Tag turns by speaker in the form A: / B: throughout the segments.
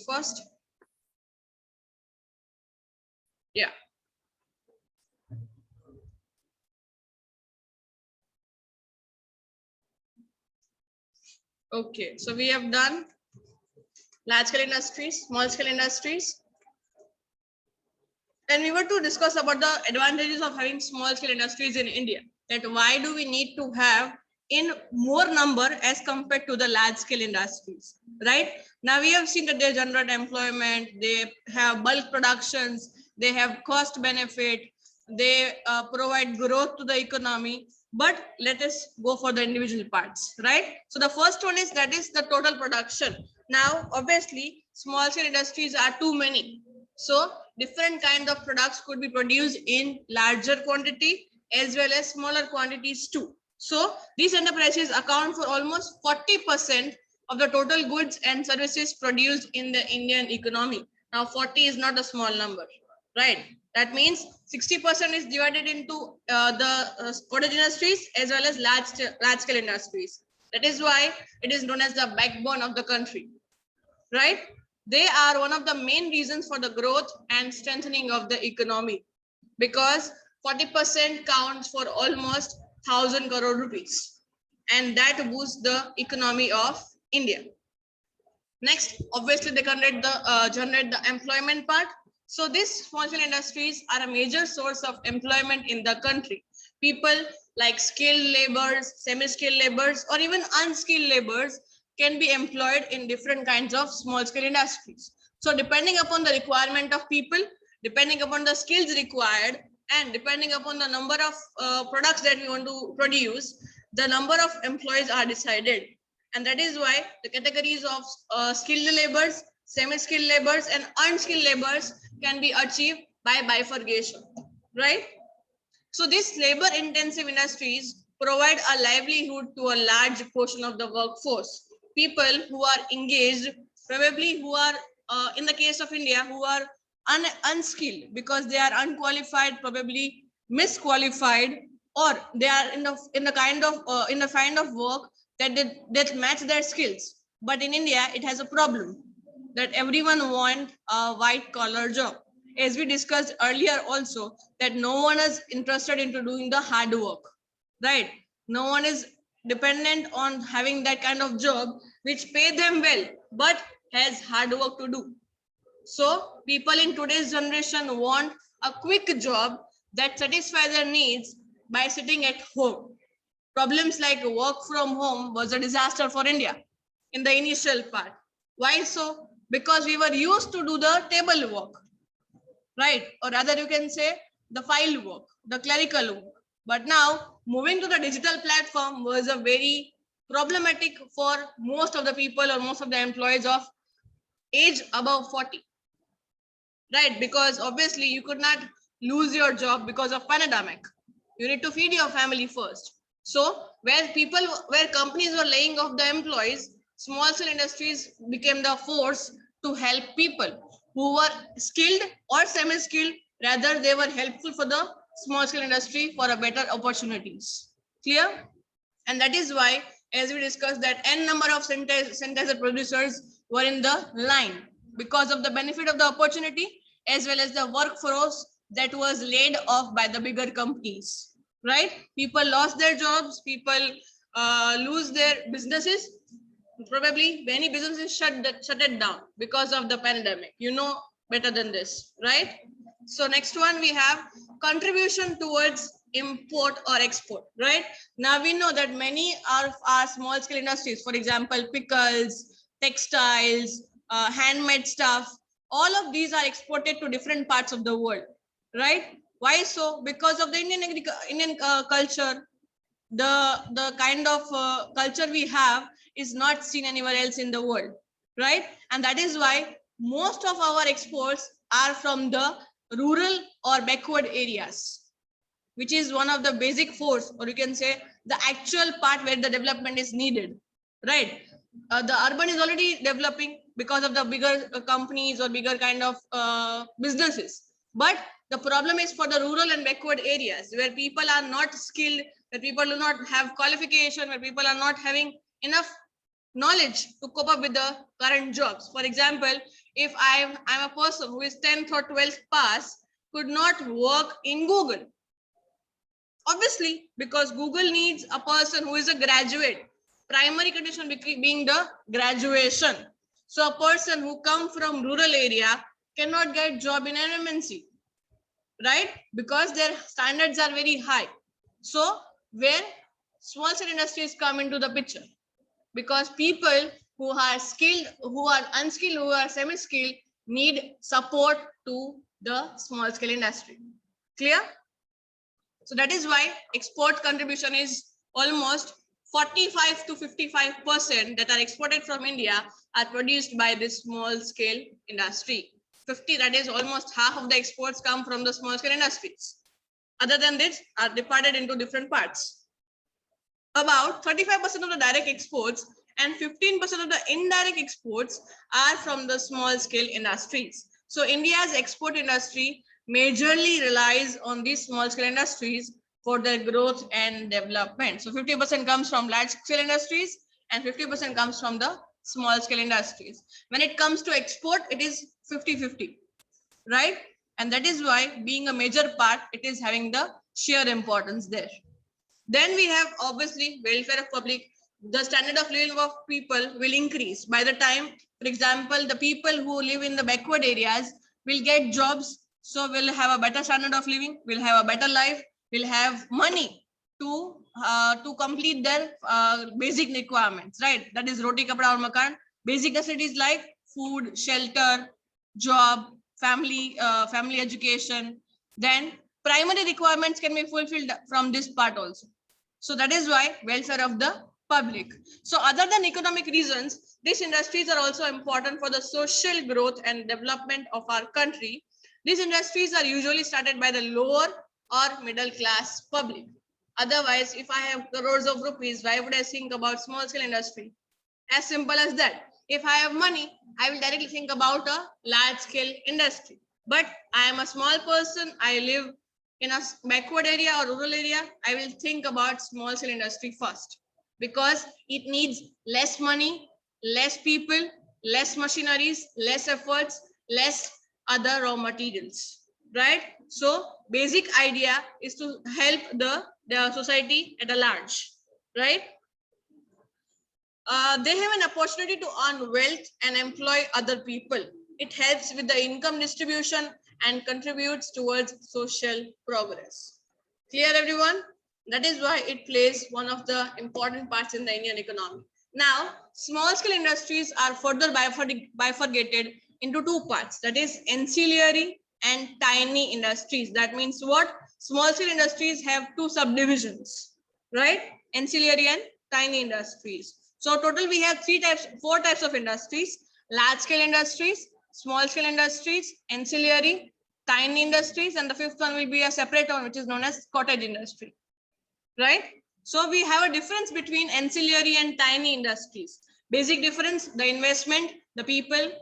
A: first. Yeah. Okay, so we have done large scale industries, small scale industries. And we were to discuss about the advantages of having small scale industries in India. That why do we need to have in more number as compared to the large scale industries, right? Now we have seen that they generate employment, they have bulk productions, they have cost benefit, they provide growth to the economy. But let us go for the individual parts, right? So the first one is that is the total production. Now, obviously, small scale industries are too many. So different kind of products could be produced in larger quantity as well as smaller quantities too. So these enterprises account for almost 40% of the total goods and services produced in the Indian economy. Now 40 is not a small number, right? That means 60% is divided into the cottage industries as well as large scale industries. That is why it is known as the backbone of the country, right? They are one of the main reasons for the growth and strengthening of the economy, because 40% counts for almost 1,000 crore rupees, and that boosts the economy of India. Next, obviously, they generate the employment part. So these small scale industries are a major source of employment in the country. People like skilled laborers, semi-skilled laborers, or even unskilled laborers can be employed in different kinds of small scale industries. So depending upon the requirement of people, depending upon the skills required, and depending upon the number of products that we want to produce, the number of employees are decided. And that is why the categories of skilled laborers, semi-skilled laborers, and unskilled laborers can be achieved by bifurcation, right? So these labor-intensive industries provide a livelihood to a large portion of the workforce. People who are engaged, probably who are, in the case of India, who are unskilled because they are unqualified, probably misqualified, or they are in the kind of work that match their skills. But in India, it has a problem that everyone wants a white collar job. As we discussed earlier also, that no one is interested into doing the hard work, right? No one is dependent on having that kind of job which pay them well, but has hard work to do. So people in today's generation want a quick job that satisfies their needs by sitting at home. Problems like work from home was a disaster for India in the initial part. Why so? Because we were used to do the table work, right? Or rather you can say the file work, the clerical work. But now moving to the digital platform was a very problematic for most of the people or most of the employees of age above 40, right? Because obviously you could not lose your job because of pandemic. You need to feed your family first. So where companies were laying off the employees, small scale industries became the force to help people who were skilled or semi-skilled. Rather, they were helpful for the small scale industry for a better opportunities. Clear? And that is why, as we discussed, that n number of sanitizer producers were in the line because of the benefit of the opportunity as well as the workforce that was laid off by the bigger companies, right? People lost their jobs, people lose their businesses. Probably many businesses shut it down because of the pandemic. You know better than this, right? So next one we have contribution towards import or export, right? Now we know that many of our small scale industries, for example, pickles, textiles, handmade stuff, all of these are exported to different parts of the world, right? Why so? Because of the Indian culture, the kind of culture we have is not seen anywhere else in the world, right? And that is why most of our exports are from the rural or backward areas, which is one of the basic force, or you can say the actual part where the development is needed, right? The urban is already developing because of the bigger companies or bigger kind of businesses. But the problem is for the rural and backward areas where people are not skilled, where people do not have qualification, where people are not having enough knowledge to cope up with the current jobs. For example, If I'm a person who is 10th or 12th pass, could not work in Google. Obviously, because Google needs a person who is a graduate. Primary condition being the graduation. So a person who come from rural area cannot get job in an MNC, right? Because their standards are very high. So where small scale industries come into the picture, because people who are skilled, who are unskilled, who are semi-skilled need support to the small scale industry. Clear? So that is why export contribution is almost 45 to 55% that are exported from India are produced by this small scale industry. 50, that is almost half of the exports come from the small scale industries. Other than this are divided into different parts. About 35% of the direct exports and 15% of the indirect exports are from the small scale industries. So India's export industry majorly relies on these small scale industries for their growth and development. So 50% comes from large scale industries and 50% comes from the small scale industries. When it comes to export, it is 50-50, right? And that is why being a major part, it is having the sheer importance there. Then we have obviously welfare of public. The standard of living of people will increase. By the time, for example, the people who live in the backward areas will get jobs. So we'll have a better standard of living, we'll have a better life, we'll have money to complete their basic requirements, right? That is roti, kapda, or makan. Basic necessities like food, shelter, job, family education. Then primary requirements can be fulfilled from this part also. So that is why welfare of the public. So other than economic reasons, these industries are also important for the social growth and development of our country. These industries are usually started by the lower or middle class public. Otherwise, if I have crores of rupees, why would I think about small scale industry? As simple as that. If I have money, I will directly think about a large scale industry. But I am a small person, I live in a backward area or rural area, I will think about small scale industry first, because it needs less money, less people, less machineries, less efforts, less other raw materials, right? So basic idea is to help the society at a large, right? They have an opportunity to earn wealth and employ other people. It helps with the income distribution and contributes towards social progress. Clear, everyone? That is why it plays one of the important parts in the Indian economy. Now, small scale industries are further bifurcated into two parts, that is ancillary and tiny industries. That means what? Small scale industries have two subdivisions, right? Ancillary and tiny industries. So total we have four types of industries: large scale industries, small scale industries, ancillary, tiny industries, and the fifth one will be a separate one, which is known as cottage industry, right? So we have a difference between ancillary and tiny industries. Basic difference: the investment, the people,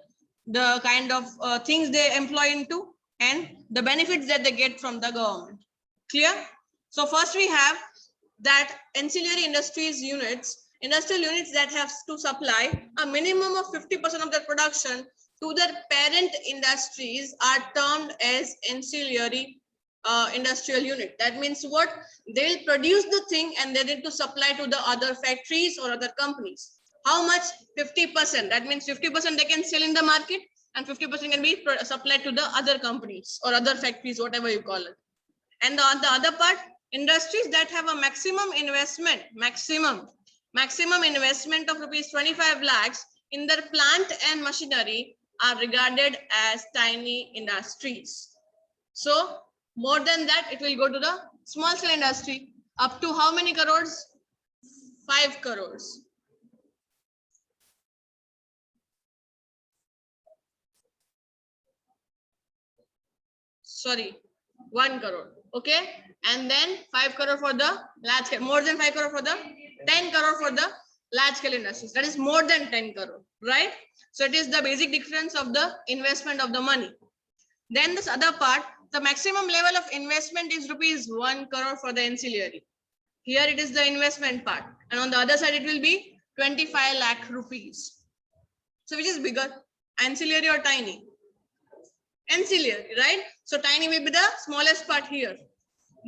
A: the kind of things they employ into, and the benefits that they get from the government. Clear? So first we have that ancillary industrial units that have to supply a minimum of 50% of their production to their parent industries are termed as ancillary industrial unit. That means what? They'll produce the thing and they need to supply to the other factories or other companies. How much? 50%. That means 50% they can sell in the market and 50% can be supplied to the other companies or other factories, whatever you call it. And on the other part, industries that have a maximum investment of rupees 25 lakhs in their plant and machinery are regarded as tiny industries. So more than that, it will go to the small scale industry. Up to how many crores? 5 crores. Sorry, 1 crore. Okay. And then 5 crore for the large scale, more than 5 crore for the 10 crore for the large scale industries. That is more than 10 crore, right? So it is the basic difference of the investment of the money. Then this other part, the maximum level of investment is rupees 1 crore for the ancillary. Here it is the investment part. And on the other side, it will be 25 lakh rupees. So which is bigger? Ancillary or tiny? Ancillary, right? So tiny will be the smallest part here.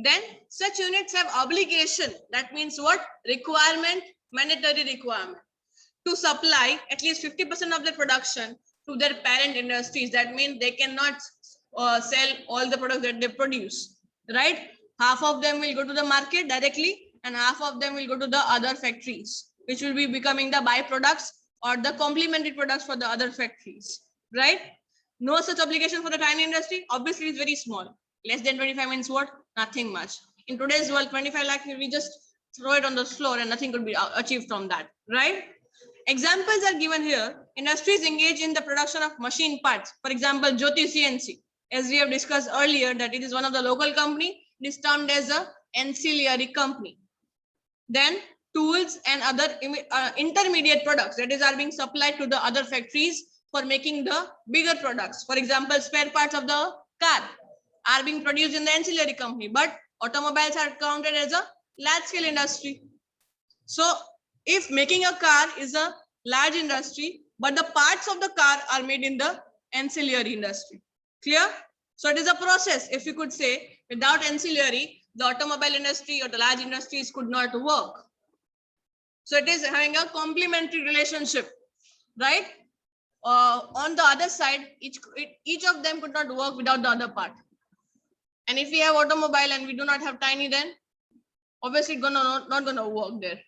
A: Then such units have obligation. That means what? Requirement, mandatory requirement to supply at least 50% of their production to their parent industries. That means they cannot sell all the products that they produce, right? Half of them will go to the market directly and half of them will go to the other factories, which will be becoming the byproducts or the complementary products for the other factories, right? No such obligation for the tiny industry. Obviously, it's very small. Less than 25 means what? Nothing much. In today's world, 25 lakh, we just throw it on the floor and nothing could be achieved from that, right? Examples are given here. Industries engage in the production of machine parts. For example, Jyoti CNC. As we have discussed earlier, that it is one of the local company. It is termed as a ancillary company. Then tools and other intermediate products that is are being supplied to the other factories for making the bigger products. For example, spare parts of the car are being produced in the ancillary company, but automobiles are counted as a large scale industry. So if making a car is a large industry, but the parts of the car are made in the ancillary industry. Clear? So it is a process. If you could say, without ancillary, the automobile industry or the large industries could not work. So it is having a complementary relationship, right? On the other side, each of them could not work without the other part. And if we have automobile and we do not have tiny, then obviously not gonna work there.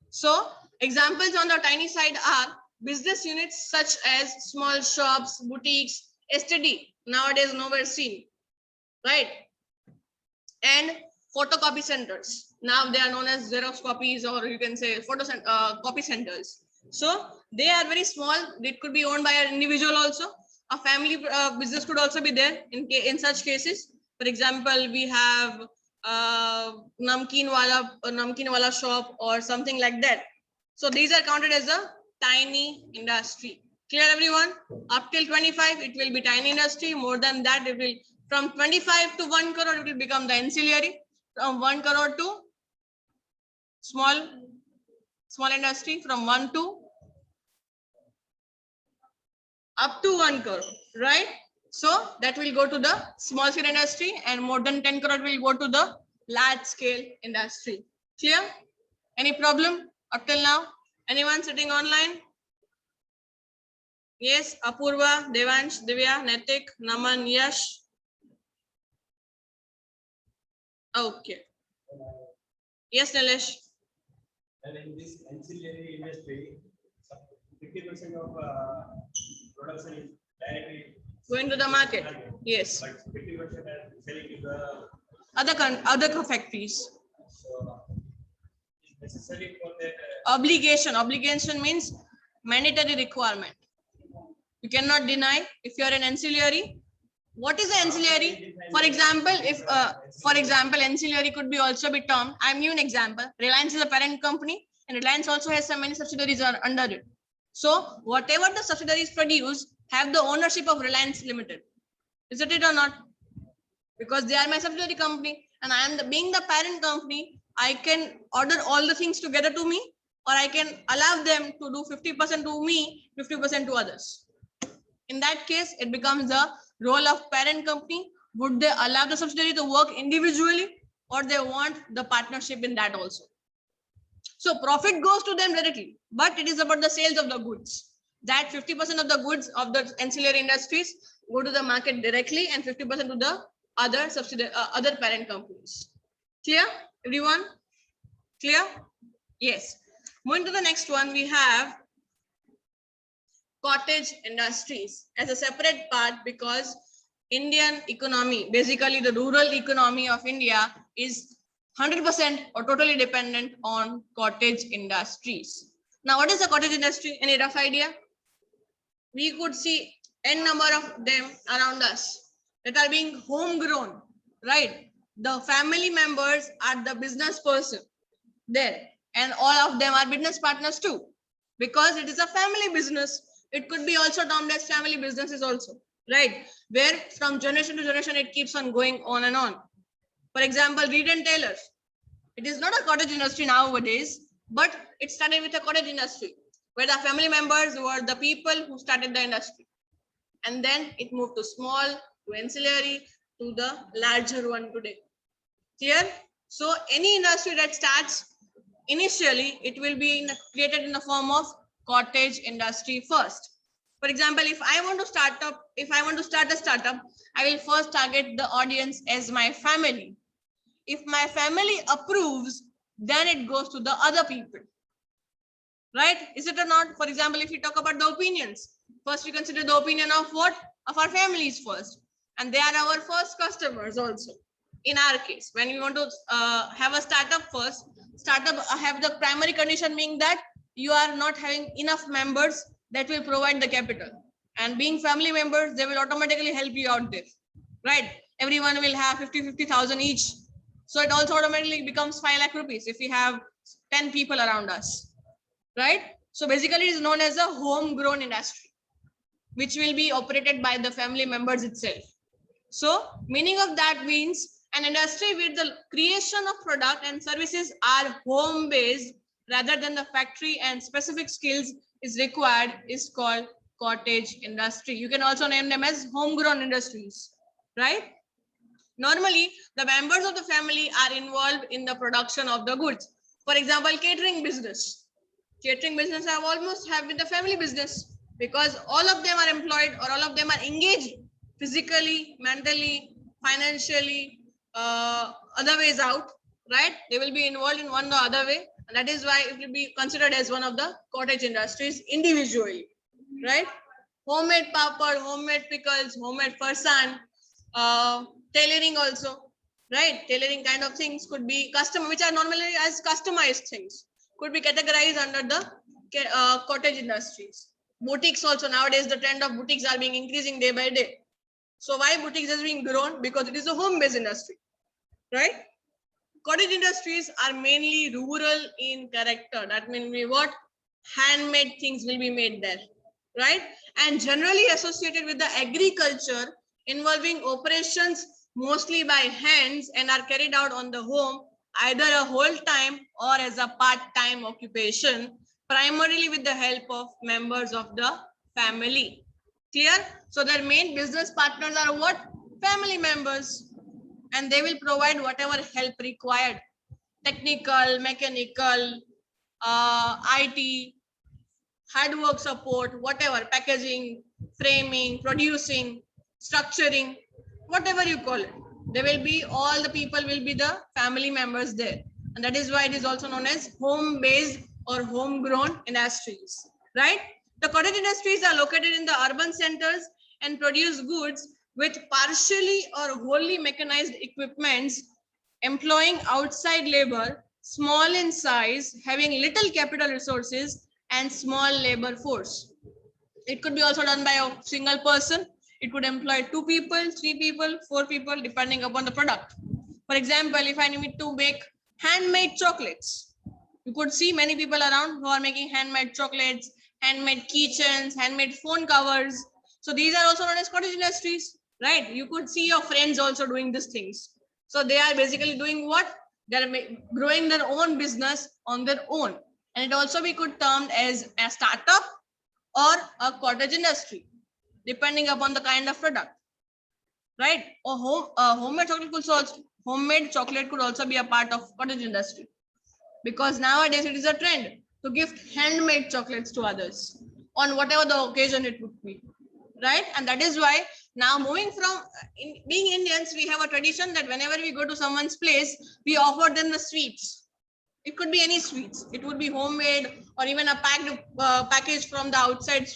A: So examples on the tiny side are business units such as small shops, boutiques, STD, nowadays nowhere seen, right? And photocopy centers. Now they are known as Xerox copies, or you can say copy centers. So they are very small. It could be owned by an individual also. A family business could also be there in such cases. For example, we have namkeen wala shop or something like that. So these are counted as a tiny industry. Clear, everyone? Up till 25, it will be tiny industry. More than that, it will from 25 to 1 crore, it will become the ancillary. From 1 crore to small industry, from 1 to up to 1 crore, right? So that will go to the small scale industry, and more than 10 crore will go to the large scale industry. Clear? Any problem up till now? Anyone sitting online? Yes, Apurva, Devansh, Divya, Netik, Naman, Yash. Okay. Yes, Nilesh.
B: And in this ancillary industry, 50% of production is directly
A: Going to the market. Yes.
B: But 50% are selling to the
A: other factories.
B: So it's necessary for that
A: Obligation means mandatory requirement. You cannot deny if you are an ancillary. What is an ancillary? For example, if ancillary could be also be termed. I'm giving an example. Reliance is a parent company, and Reliance also has so many subsidiaries under it. So whatever the subsidiaries produce have the ownership of Reliance Limited. Is it or not? Because they are my subsidiary company, and I am being the parent company. I can order all the things together to me, or I can allow them to do 50% to me, 50% to others. In that case, it becomes the role of parent company. Would they allow the subsidiary to work individually, or they want the partnership in that also? So profit goes to them directly, but it is about the sales of the goods. That 50% of the goods of the ancillary industries go to the market directly, and 50% to the other subsidiary, other parent companies. Clear, everyone? Clear? Yes. Moving to the next one, we have cottage industries as a separate part, because Indian economy, basically the rural economy of India, is 100% or totally dependent on cottage industries. Now, what is a cottage industry? Any rough idea? We could see n number of them around us that are being homegrown, right? The family members are the business person there, and all of them are business partners too, because it is a family business. It could be also termed as family businesses also, right? Where from generation to generation, it keeps on going on and on. For example, reed and tailors. It is not a cottage industry nowadays, but it started with a cottage industry, where the family members were the people who started the industry. and then it moved to small, to ancillary, to the larger one today. Clear? So any industry that starts initially, it will be created in the form of cottage industry first. For example, if I want to start a startup, I will first target the audience as my family. If my family approves, then it goes to the other people. Right? Is it or not? For example, if we talk about the opinions, first we consider the opinion of what? Of our families first. And they are our first customers also. In our case, when we want to have a startup first, startup have the primary condition being that you are not having enough members that will provide the capital. And being family members, they will automatically help you out there. Right? Everyone will have 50,000 each. So it also automatically becomes 5 lakh rupees if we have 10 people around us. Right? So basically it is known as a homegrown industry, which will be operated by the family members itself. So meaning of that means an industry where the creation of product and services are home based rather than the factory and specific skills is required is called cottage industry. You can also name them as homegrown industries, right? Normally, the members of the family are involved in the production of the goods. For example, catering business. Catering business have almost have with the family business because all of them are employed or all of them are engaged physically, mentally, financially, other ways out, right? They will be involved in one or other way. And that is why it will be considered as one of the cottage industries individually, right? Homemade papad, homemade pickles, homemade farsan, tailoring also, right? Tailoring kind of things could be custom, which are normally as customized things, could be categorized under the cottage industries. Boutiques also, nowadays the trend of boutiques are being increasing day by day. So why boutiques has been grown? Because it is a home-based industry, right? Cottage industries are mainly rural in character. That means what? Handmade things will be made there, right? And generally associated with the agriculture involving operations mostly by hands and are carried out on the home, either a whole time or as a part-time occupation, primarily with the help of members of the family. Clear? So their main business partners are what? Family members. And they will provide whatever help required. Technical, mechanical, IT, hard work support, whatever, packaging, framing, producing, structuring, whatever you call it. There will be, all the people will be the family members there. And that is why it is also known as home-based or homegrown industries, right? The cottage industries are located in the urban centers and produce goods with partially or wholly mechanized equipments, employing outside labor, small in size, having little capital resources, and small labor force. It could be also done by a single person. It could employ 2 people, 3 people, 4 people, depending upon the product. For example, if I need to make handmade chocolates, you could see many people around who are making handmade chocolates, handmade keychains, handmade phone covers. So these are also known as cottage industries, right? You could see your friends also doing these things. So they are basically doing what? They are growing their own business on their own. And it also be could termed as a startup or a cottage industry, depending upon the kind of product, right? Or homemade chocolate could also be a part of cottage industry, because nowadays it is a trend to gift handmade chocolates to others on whatever the occasion it would be, right? And that is why now, moving from being Indians, we have a tradition that whenever we go to someone's place, we offer them the sweets. It could be any sweets. It would be homemade or even a packed package from the outside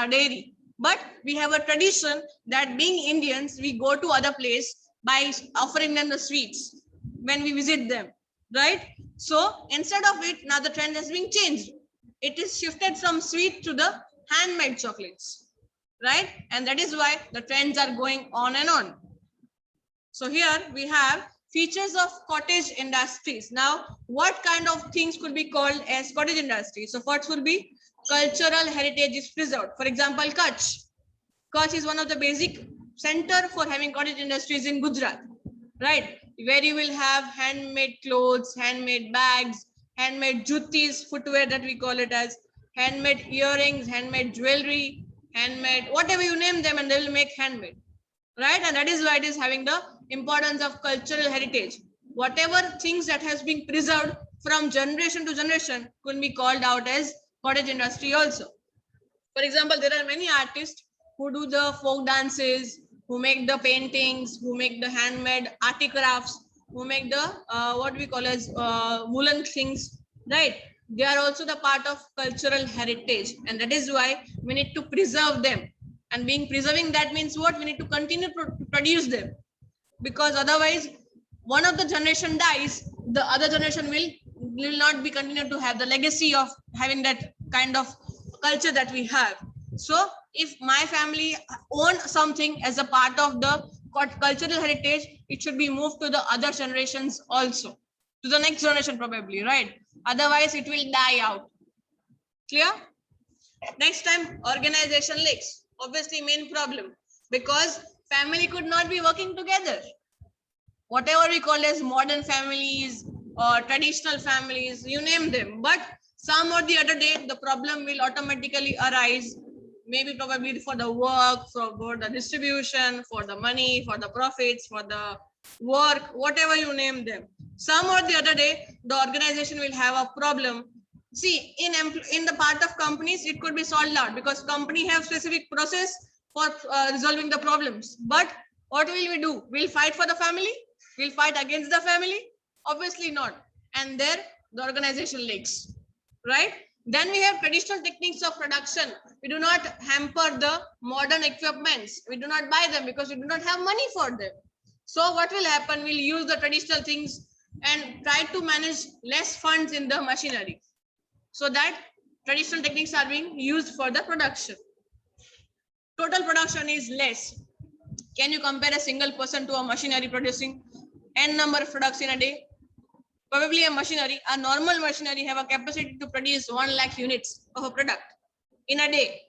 A: dairy. But we have a tradition that being Indians, we go to other place by offering them the sweets when we visit them, right? So instead of it, now the trend has been changed. It is shifted from sweet to the handmade chocolates, right? And that is why the trends are going on and on. So here we have features of cottage industries. Now, what kind of things could be called as cottage industry? So first will be cultural heritage is preserved. For example, Kutch. Kutch is one of the basic center for having cottage industries in Gujarat, right? Where you will have handmade clothes, handmade bags, handmade juttis, footwear that we call it as, handmade earrings, handmade jewelry, handmade, whatever you name them, and they will make handmade, right? And that is why it is having the importance of cultural heritage. Whatever things that has been preserved from generation to generation could be called out as cottage industry also. For example, there are many artists who do the folk dances, who make the paintings, who make the handmade articrafts, who make the what we call as woolen things, right? They are also the part of cultural heritage, and that is why we need to preserve them. And being preserving that means what? We need to continue to produce them, because otherwise one of the generation dies, the other generation will not be continued to have the legacy of having that kind of culture that we have. So if my family own something as a part of the cultural heritage, it should be moved to the other generations also, to the next generation probably, right? Otherwise it will die out. Clear? Next time, organization leaks. Obviously main problem, because family could not be working together. Whatever we call as modern families or traditional families, you name them. But some or the other day, the problem will automatically arise. Maybe probably for the work, for the distribution, for the money, for the profits, for the work, whatever you name them. Some or the other day, the organization will have a problem. See, in the part of companies, it could be solved out because company have specific process for resolving the problems. But what will we do? We'll fight for the family? We'll fight against the family? Obviously not. And there the organization leaks, right? Then we have traditional techniques of production. We do not hamper the modern equipments. We do not buy them because we do not have money for them. So what will happen? We'll use the traditional things and try to manage less funds in the machinery, so that traditional techniques are being used for the production. Total production is less. Can you compare a single person to a machinery producing n number of products in a day? Probably a normal machinery have a capacity to produce 1 lakh units of a product in a day,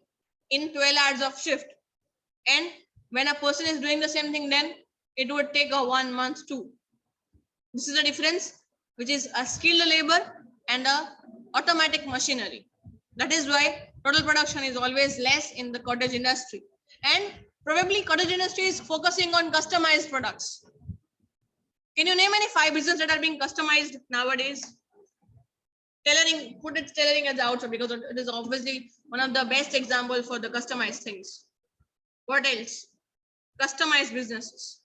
A: in 12 hours of shift. And when a person is doing the same thing, then it would take a 1 month too. This is the difference, which is a skilled labor and a automatic machinery. That is why total production is always less in the cottage industry. And probably cottage industry is focusing on customized products. Can you name any 5 businesses that are being customized nowadays? Tailoring, put it tailoring as the outcome, because it is obviously one of the best examples for the customized things. What else? Customized businesses,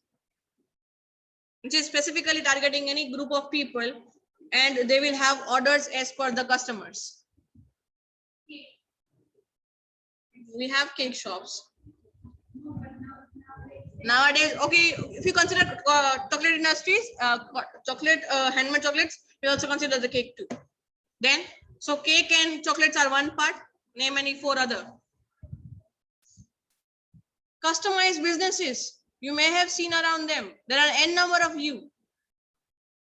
A: which is specifically targeting any group of people, and they will have orders as per the customers. We have cake shops. Nowadays, okay, if you consider chocolate industries, handmade chocolates, we also consider the cake too. Then, so cake and chocolates are one part. Name any 4 other. Customized businesses, you may have seen around them. There are n number of you,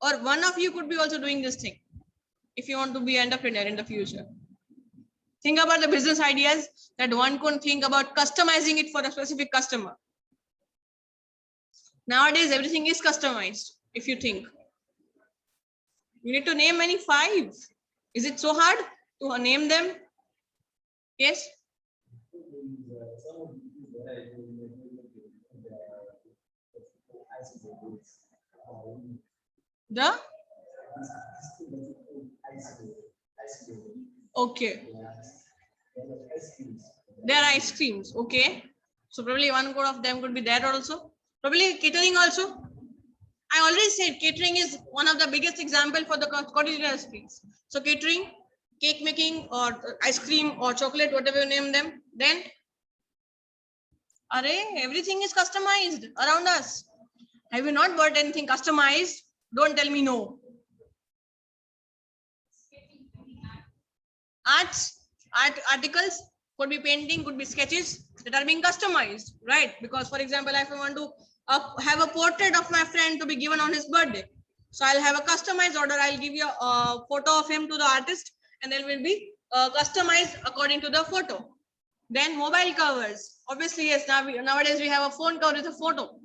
A: or one of you could be also doing this thing if you want to be an entrepreneur in the future. Think about the business ideas that one could think about customizing it for a specific customer. Nowadays, everything is customized. If you think, you need to name any 5. Is it so hard to name them? Yes. The okay. There are ice creams. Okay. So probably one code of them could be there also. Probably catering also. I already said catering is one of the biggest example for the cottage industries. So catering, cake making, or ice cream or chocolate, whatever you name them. Then, everything is customized around us. Have you not bought anything customized? Don't tell me no. Articles could be painting, could be sketches that are being customized, right? Because for example, if I want to have a portrait of my friend to be given on his birthday, so I'll have a customized order. I'll give you a photo of him to the artist, and then will be customized according to the photo. Then mobile covers, obviously, yes. Nowadays we have a phone cover with a photo.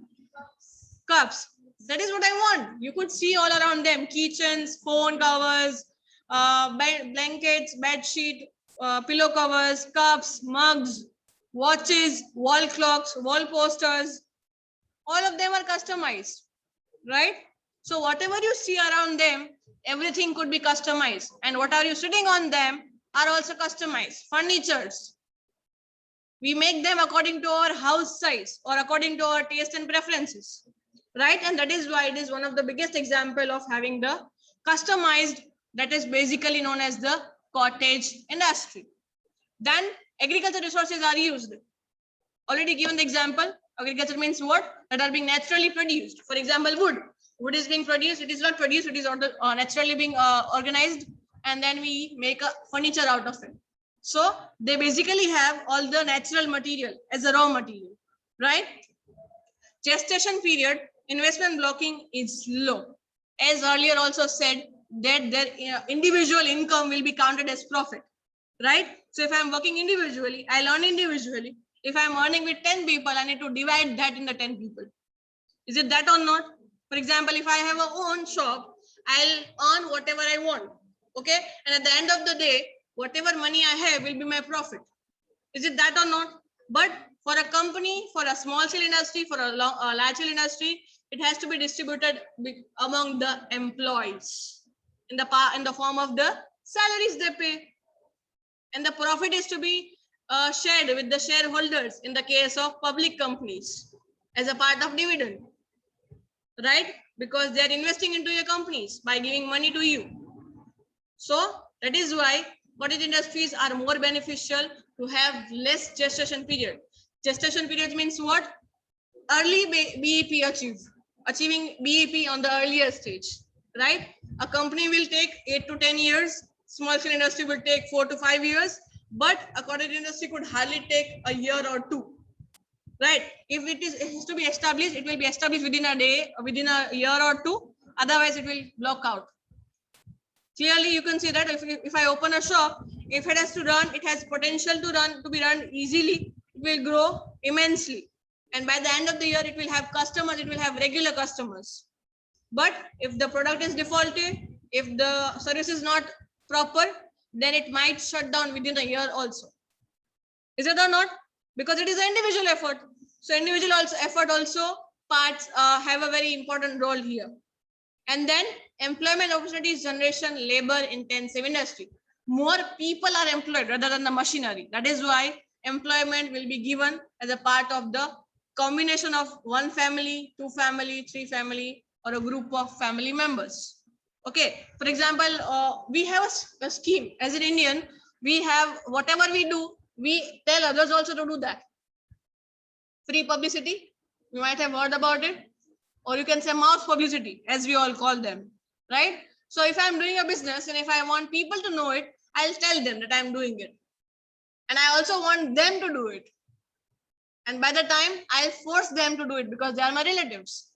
A: Cups, that is what I want. You could see all around them: keychains, phone covers, blankets, bed sheet, pillow covers, cups, mugs, watches, wall clocks, wall posters, all of them are customized, right? So whatever you see around them, everything could be customized. And what are you sitting on them are also customized. Furnitures, we make them according to our house size or according to our taste and preferences, right? And that is why it is one of the biggest example of having the customized, that is basically known as the cottage industry. Then agricultural resources are used. Already given the example, agriculture means what? That are being naturally produced. For example, wood. Wood is being produced. It is not produced. It is naturally being organized, and then we make a furniture out of it. So they basically have all the natural material as a raw material, right? Gestation period, investment blocking is low. As earlier also said, that their individual income will be counted as profit, right? So if I'm working individually, I'll earn individually. If I'm earning with 10 people, I need to divide that in the 10 people. Is it that or not? For example, if I have a own shop, I'll earn whatever I want. Okay. And at the end of the day, whatever money I have will be my profit. Is it that or not? But for a company, for a small scale industry, for a large scale industry, it has to be distributed among the employees in the form of the salaries they pay. And the profit is to be shared with the shareholders in the case of public companies as a part of dividend, right? Because they are investing into your companies by giving money to you. So that is why cottage industries are more beneficial to have less gestation period. Gestation period means what? Early BEP achieving BEP on the earlier stage, right? A company will take 8 to 10 years. Small scale industry will take 4 to 5 years, but a cottage industry could hardly take a year or two, right? If it is to be established, it will be established within a day, within a year or two. Otherwise, it will block out. Clearly, you can see that if I open a shop, if it has to run, it has potential to be run easily. It will grow immensely, and by the end of the year, it will have customers. It will have regular customers. But if the product is defaulted, if the service is not proper, then it might shut down within a year also. Is it or not? Because it is an individual effort. So individual effort also parts have a very important role here. And then employment opportunities generation, labor intensive industry. More people are employed rather than the machinery. That is why employment will be given as a part of the combination of one family, two family, three family, or a group of family members. Okay, for example, we have a scheme as an Indian. We have whatever we do, we tell others also to do that. Free publicity, you might have heard about it, or you can say mouth publicity, as we all call them, right? So if I'm doing a business and if I want people to know it, I'll tell them that I'm doing it. And I also want them to do it. And by the time, I'll force them to do it because they are my relatives,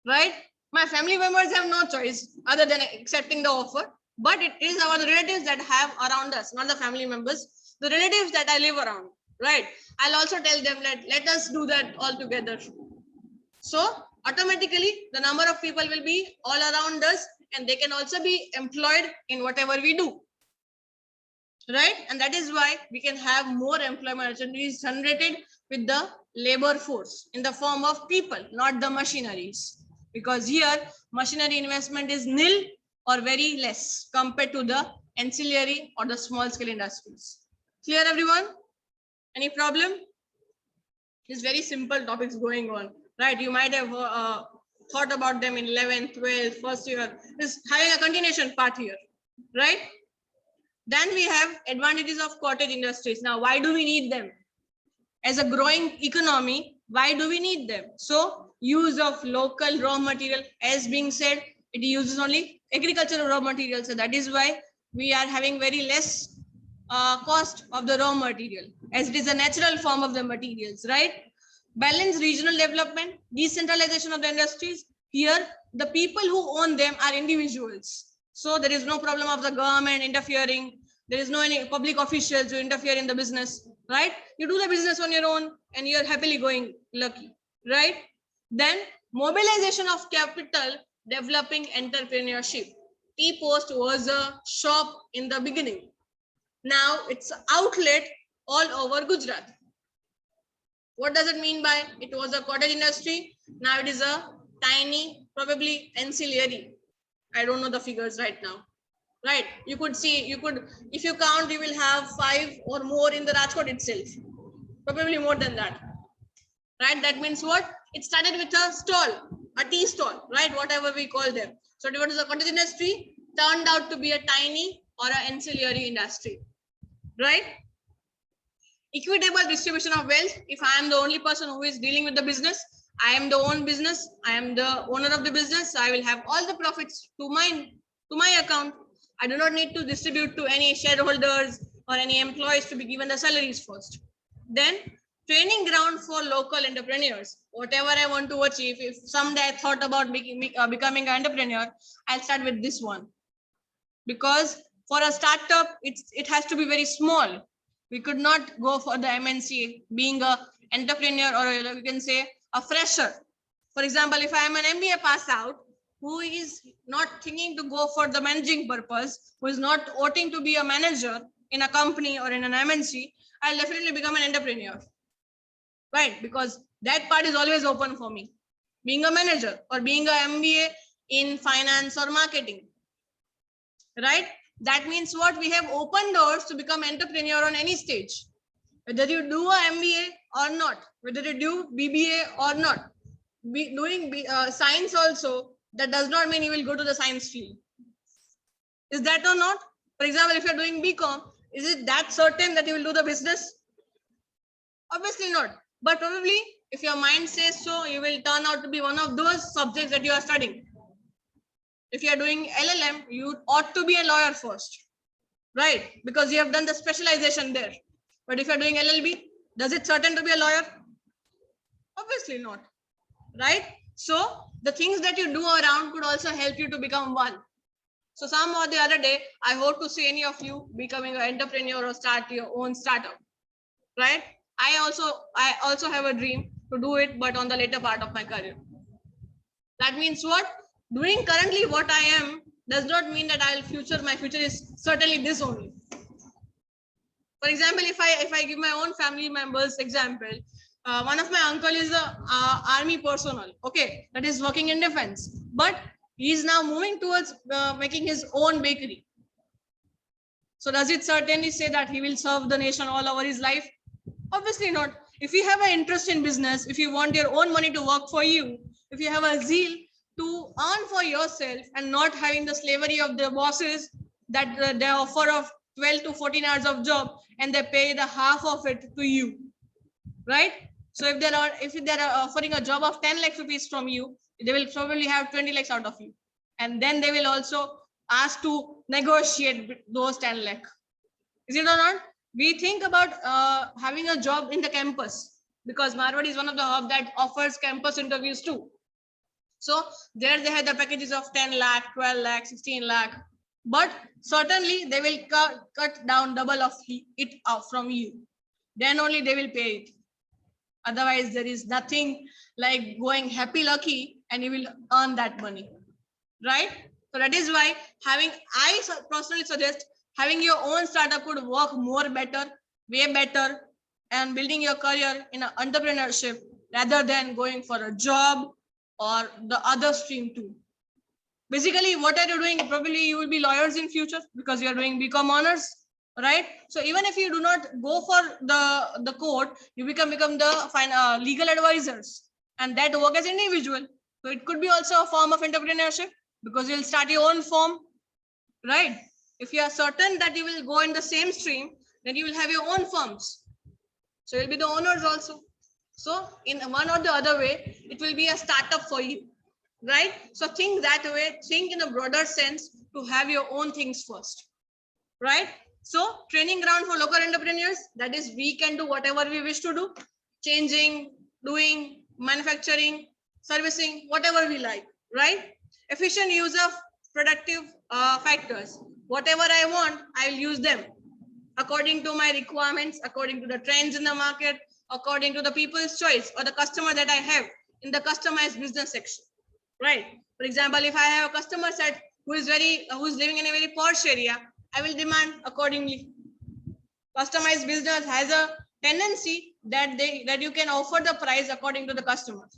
A: right? My family members have no choice other than accepting the offer. But it is our relatives that have around us, not the family members, the relatives that I live around, right? I'll also tell them that let us do that all together. So automatically, the number of people will be all around us and they can also be employed in whatever we do, right? And that is why we can have more employment opportunities generated with the labor force in the form of people, not the machineries. Because here, machinery investment is nil or very less compared to the ancillary or the small scale industries. Clear, everyone? Any problem? It's very simple topics going on, right? You might have thought about them in 11th, 12th, first year. Is having a continuation part here, right? Then we have advantages of cottage industries. Now, why do we need them? As a growing economy, why do we need them? So, use of local raw material, as being said, it uses only agricultural raw material. So that is why we are having very less cost of the raw material, as it is a natural form of the materials, right? Balanced regional development, decentralization of the industries. Here, the people who own them are individuals. So there is no problem of the government interfering. There is no any public officials who interfere in the business, right? You do the business on your own and you're happily going lucky, right? Then mobilization of capital, developing entrepreneurship. Tea Post was a shop in the beginning. Now it's an outlet all over Gujarat. What does it mean by it was a cottage industry? Now it is a tiny, probably ancillary. I don't know the figures right now. Right? You could see, if you count, you will have 5 or more in the Rajkot itself. Probably more than that. Right? That means what? It started with a stall, a tea stall, right? Whatever we call them. So what is a cottage industry? Turned out to be a tiny or an ancillary industry. Right? Equitable distribution of wealth. If I am the only person who is dealing with the business, I am the own business, I am the owner of the business, so I will have all the profits to my account. I do not need to distribute to any shareholders or any employees to be given the salaries first. Then training ground for local entrepreneurs. Whatever I want to achieve, if someday I thought about becoming an entrepreneur, I'll start with this one. Because for a startup, it has to be very small. We could not go for the MNC being a entrepreneur, or you can say a fresher. For example, if I am an MBA pass out who is not thinking to go for the managing purpose, who is not wanting to be a manager in a company or in an MNC, I'll definitely become an entrepreneur. Right? Because that part is always open for me. Being a manager or being an MBA in finance or marketing. Right? That means what? We have open doors to become entrepreneur on any stage. Whether you do a MBA or not, whether you do BBA or not, doing science also, that does not mean you will go to the science field. Is that or not? For example, if you're doing BCom, is it that certain that you will do the business? Obviously not. But probably if your mind says so, you will turn out to be one of those subjects that you are studying. If you are doing LLM, you ought to be a lawyer first, right? Because you have done the specialization there. But if you're doing LLB, does it certain to be a lawyer? Obviously not, right? So the things that you do around could also help you to become one. So some or the other day, I hope to see any of you becoming an entrepreneur or start your own startup, right? I also have a dream to do it, but on the later part of my career. That means what? Doing currently what I am does not mean that my future is certainly this only. For example, if I give my own family members example, one of my uncle is a army personnel, okay, that is working in defense, but he is now moving towards making his own bakery. So does it certainly say that he will serve the nation all over his life? Obviously not. If you have an interest in business, if you want your own money to work for you, if you have a zeal to earn for yourself and not having the slavery of the bosses that they offer of 12 to 14 hours of job and they pay the half of it to you, right? So if they're offering a job of 10 lakh rupees from you, they will probably have 20 lakhs out of you, and then they will also ask to negotiate those 10 lakh. Is it or not? We think about having a job in the campus, because Marwad is one of the hub that offers campus interviews too. So there they have the packages of 10 lakh, 12 lakh, 16 lakh. But certainly they will cut down double of it from you. Then only they will pay it. Otherwise, there is nothing like going happy lucky and you will earn that money. Right? So that is why I personally suggest having your own startup could work more better, way better, and building your career in entrepreneurship rather than going for a job or the other stream too. Basically, what are you doing? Probably you will be lawyers in future because you are doing BCom honors, right? So even if you do not go for the court, you become the legal advisors, and that work as an individual. So it could be also a form of entrepreneurship because you'll start your own firm, right? If you are certain that you will go in the same stream, then you will have your own firms. So you'll be the owners also. So in one or the other way, it will be a startup for you, right? So think that way, think in a broader sense to have your own things first, right? So training ground for local entrepreneurs, that is, we can do whatever we wish to do, changing, doing, manufacturing, servicing, whatever we like, right? Efficient use of productive factors. Whatever I want, I will use them according to my requirements, according to the trends in the market, according to the people's choice or the customer that I have in the customized business section, right? For example, if I have a customer set who is living in a very posh area, I will demand accordingly. Customized business has a tendency that you can offer the price according to the customer.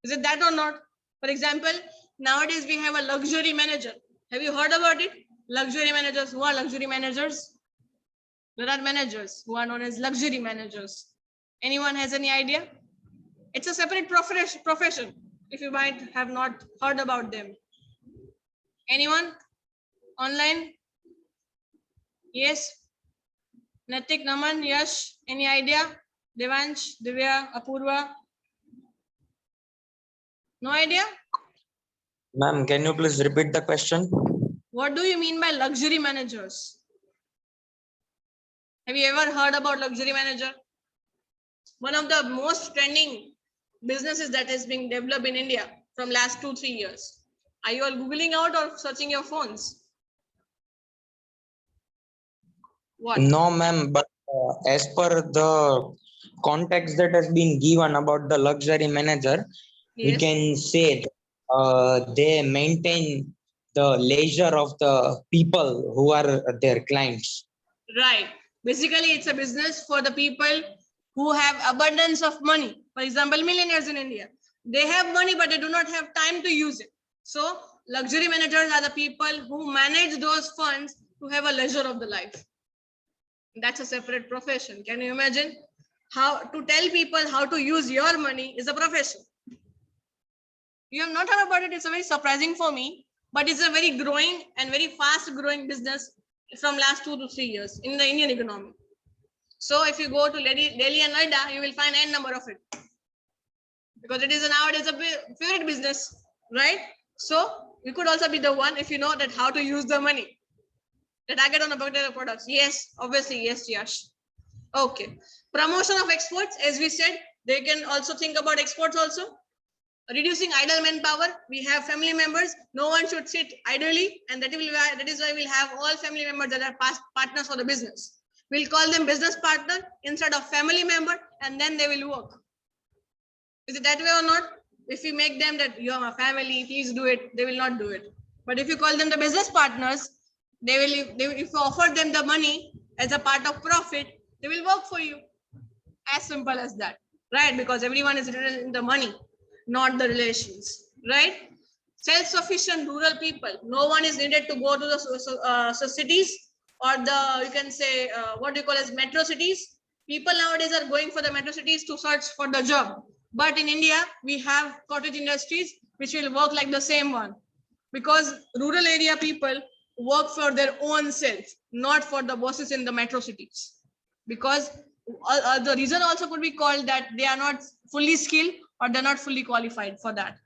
A: Is it that or not? For example, nowadays we have a luxury manager. Have you heard about it? Luxury managers. Who are luxury managers? There are managers who are known as luxury managers. Anyone has any idea? It's a separate profession. If you might have not heard about them. Anyone? Online? Yes. Natik, Naman, Yash, any idea? Devansh, Divya, Apurva? No idea?
C: Ma'am, can you please repeat the question?
A: What do you mean by luxury managers? Have you ever heard about luxury manager? One of the most trending businesses that is being developed in India from last 2-3 years. Are you all Googling out or searching your phones? What?
C: No, ma'am, but as per the context that has been given about the luxury manager, we
A: Yes.
C: can say that, they maintain the leisure of the people who are their clients.
A: Right. Basically, it's a business for the people who have abundance of money. For example, millionaires in India. They have money, but they do not have time to use it. So, luxury managers are the people who manage those funds to have a leisure of the life. That's a separate profession. Can you imagine? How to tell people how to use your money is a profession. You have not heard about it. It's a very surprising for me, but it's a very growing and very fast growing business from last 2 to 3 years in the Indian economy. So if you go to Delhi and Noida, you will find n number of it because it is nowadays a favorite business, right? So we could also be the one if you know that how to use the money. The target on the particular products. Yes, obviously, yes, Yash. Okay. Promotion of exports, as we said, they can also think about exports also. Reducing idle manpower. We have family members. No one should sit idly, and that is why we'll have all family members that are past partners for the business. We'll call them business partner instead of family member, and then they will work. Is it that way or not? If we make them that you are my family, please do it, they will not do it. But if you call them the business partners, they will if you offer them the money as a part of profit, they will work for you. As simple as that, right? Because everyone is interested in the money, not the relations, right? Self-sufficient rural people. No one is needed to go to the cities or the, you can say, what you call as metro cities. People nowadays are going for the metro cities to search for the job. But in India, we have cottage industries, which will work like the same one. Because rural area people work for their own self, not for the bosses in the metro cities. Because the reason also could be called that they are not fully skilled or they're not fully qualified for that.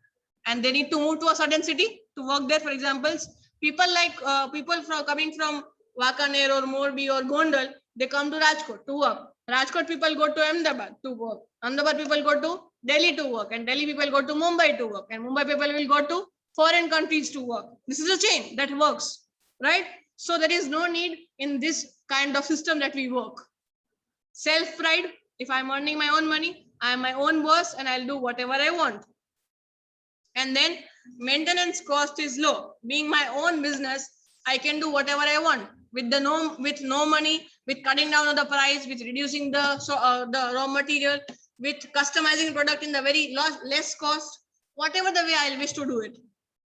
A: And they need to move to a certain city to work there. For example, people like people from coming from Wakaner or Morbi or Gondal, they come to Rajkot to work. Rajkot people go to Ahmedabad to work. Ahmedabad people go to Delhi to work, and Delhi people go to Mumbai to work, and Mumbai people will go to foreign countries to work. This is a chain that works, right? So there is no need in this kind of system that we work. Self-pride. If I'm earning my own money, I'm my own boss and I'll do whatever I want. And then maintenance cost is low. Being my own business, I can do whatever I want with no money, with cutting down on the price, with reducing the raw material, with customizing product in the very less cost, whatever the way I wish to do it,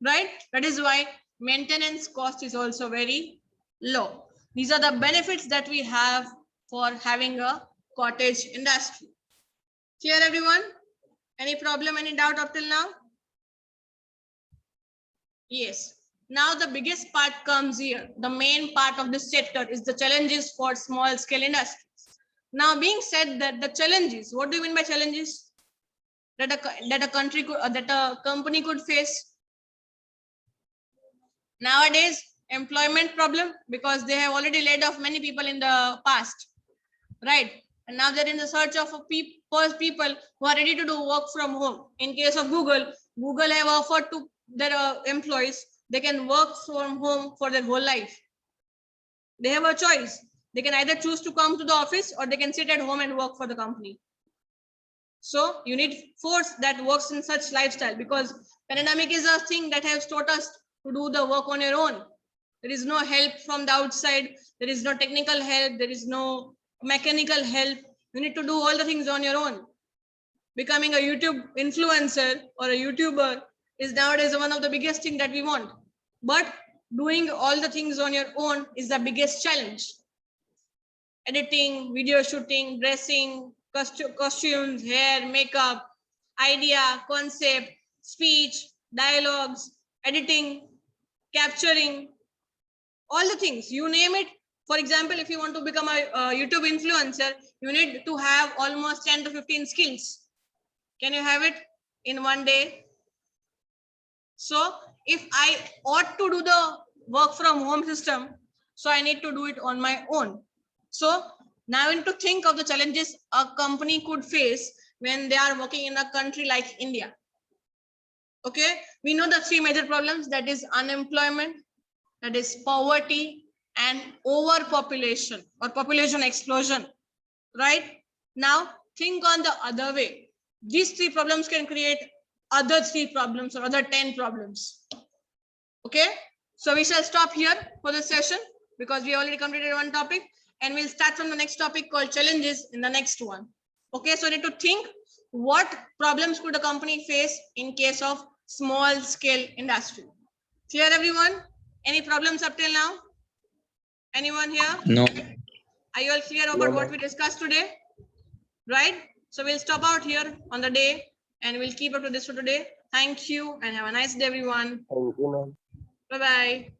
A: right? That is why maintenance cost is also very low. These are the benefits that we have for having a cottage industry. Clear, everyone? Any problem, any doubt up till now? Yes. Now the biggest part comes here. The main part of this chapter is the challenges for small scale industries. Now, being said that the challenges, what do you mean by challenges? That a company could face. Nowadays, employment problem, because they have already laid off many people in the past, right? And now they're in the search of people who are ready to do work from home. In case of Google have offered to their employees, they can work from home for their whole life. They have a choice. They can either choose to come to the office or they can sit at home and work for the company. So you need force that works in such lifestyle, because pandemic is a thing that has taught us to do the work on your own. There is no help from the outside. There is no technical help. There is no mechanical help. You need to do all the things on your own. Becoming a YouTube influencer or a YouTuber is nowadays one of the biggest things that we want. But doing all the things on your own is the biggest challenge. Editing, video shooting, dressing, costumes, hair, makeup, idea, concept, speech, dialogues, editing, capturing, all the things, you name it. For example, if you want to become a YouTube influencer, you need to have almost 10 to 15 skills. Can you have it in one day? So if I ought to do the work from home system, so I need to do it on my own. So now I need to think of the challenges a company could face when they are working in a country like India. Okay, we know the three major problems, that is unemployment, that is poverty, and overpopulation or population explosion, right? Now think on the other way. These three problems can create other three problems or other 10 problems. Okay, so we shall stop here for this session because we already completed one topic, and we'll start from the next topic called challenges in the next one. Okay, so I need to think what problems could a company face in case of small scale industry. Clear, everyone? Any problems up till now? Anyone here?
C: No.
A: Are you all clear about what we discussed today? Right? So we'll stop out here on the day and we'll keep up to this for today. Thank you and have a nice day, everyone.
D: Thank you, ma'am.
A: Bye-bye.